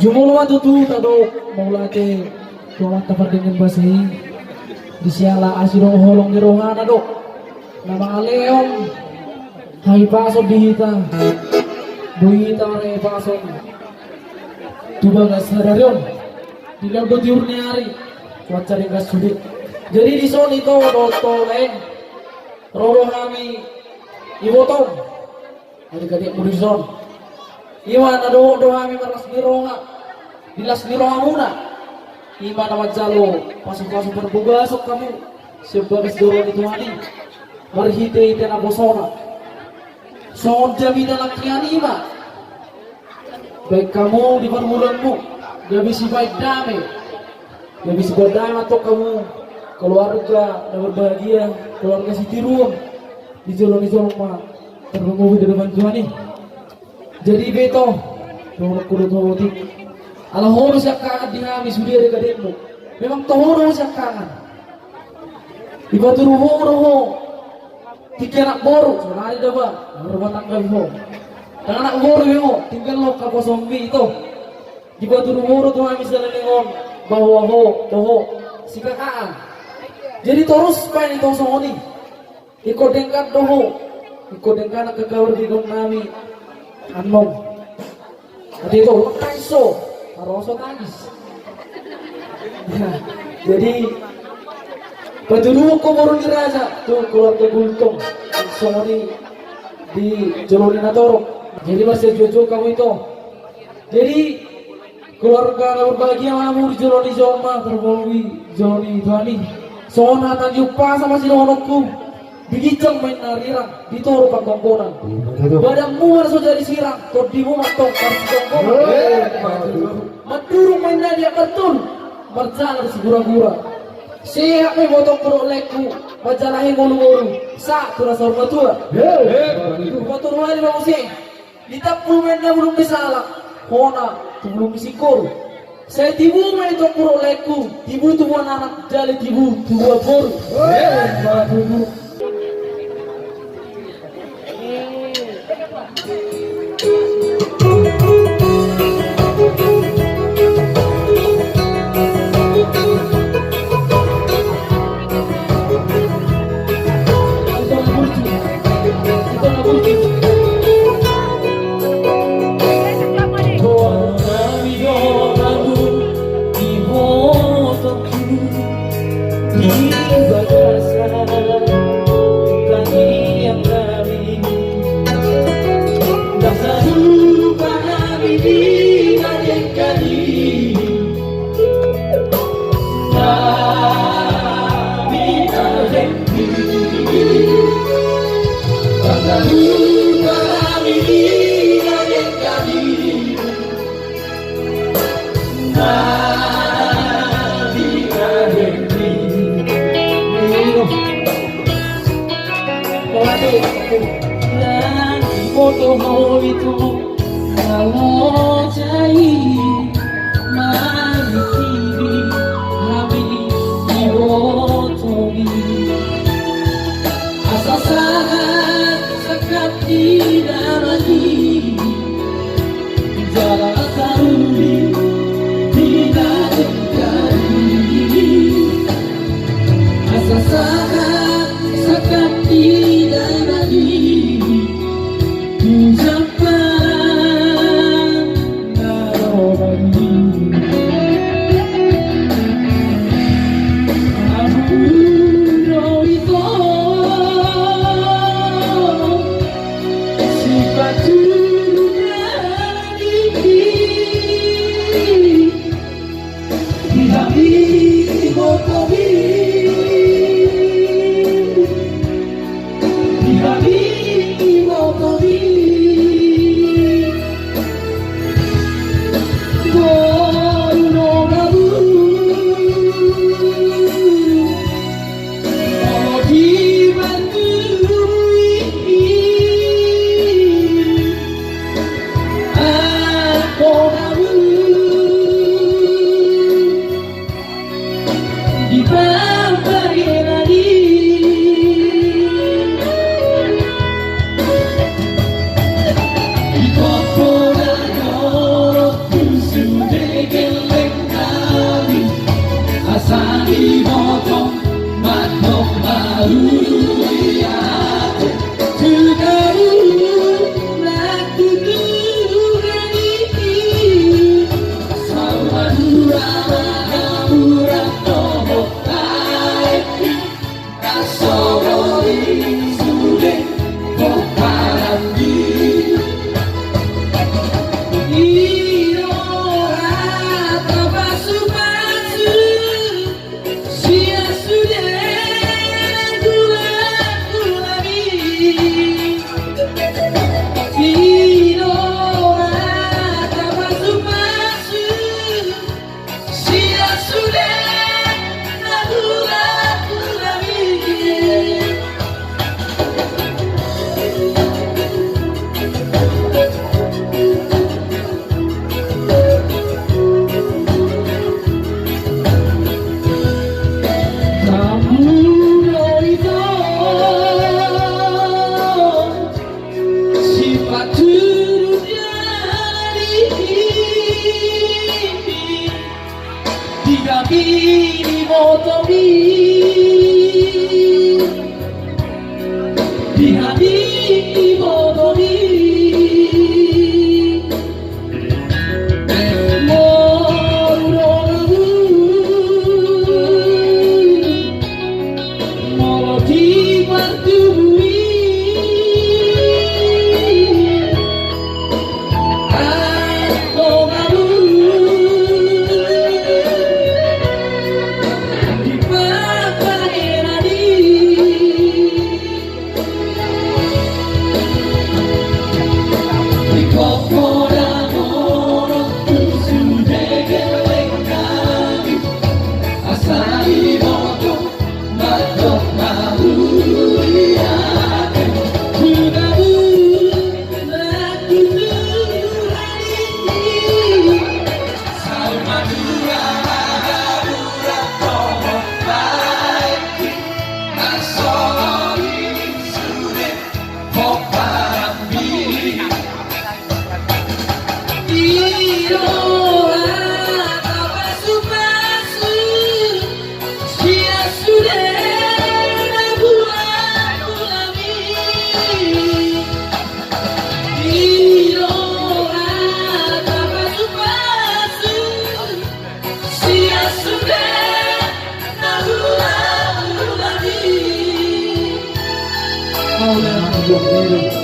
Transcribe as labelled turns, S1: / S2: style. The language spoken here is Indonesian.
S1: Jumolo tutu tado maulate tumat tapar dengan basih di siala asiro holong di rohana do nama aleom hai paso dihita buhita mare paso tuba gas hadarion di lago diurni hari cuaca gas sulit jadi di son itu doto leng roro kami ibotong adik-adik murizon iwan ado do kami maras bironga dilas bironga muna iman nama jalo pasuk-pasuk berbuga sok kamu sebagai dorong itu hari berhite na bosona son jaminan lakian ima baik kamu di permulanmu gak bisa baik damai gak bisa berdamai atau kamu keluarga dan berbahagia keluarga si tiruan di jalan mah terganggu di depan Tuhan ini jadi beto nomor kudu tawati ala horo siap kangen di kami sudah ada kadekmu memang tohoro siap kangen di batu ruho tiga anak boru senari dapat rumah tangga ho dan anak boru yo tinggal lo ke kosong itu di batu ruho tuh kami misalnya nengon bahwa ho toho si kakaan jadi terus pain itu songoni ikut dengkat doho ikut dengkat ke kawar di dong nami anom tadi itu kaiso haroso tangis ya, jadi penduduk komorun diraja tuh keluarga Gultung songoni di Joloni Natoro jadi masih jojo kamu itu jadi keluarga berbahagia kamu di Joloni Joma terbolwi Joloni Tuani soalnya tanjuk pas sama si honokku digiceng main narirang ditoro pagongkonan badanmu harus jadi sirang todimu matong karsi tongkonan madurung main nadia kartun berjalan segura-gura siap may botong kurok leku majalahin ngulu-ngulu sa tura sa tua batur wali ba using ditapul main na belum disalak hona belum disikor saya tibu main itu kurok leku tibu tubuh anak jali tibu tubuh bor foto mau itu kalau cai mari kiri kami dibotomi asa sangat sekat tidak lagi jalan taruni tidak terjadi asa sangat sekat tidak lagi lihat Tukaru laku Tuhan ini Sama dura magamura Tomo taiki Kasogori sude Koparambi Iro rata basu-basu Sia sude Di motomi di hati motomi moronamu moloti partui Maulana Jombero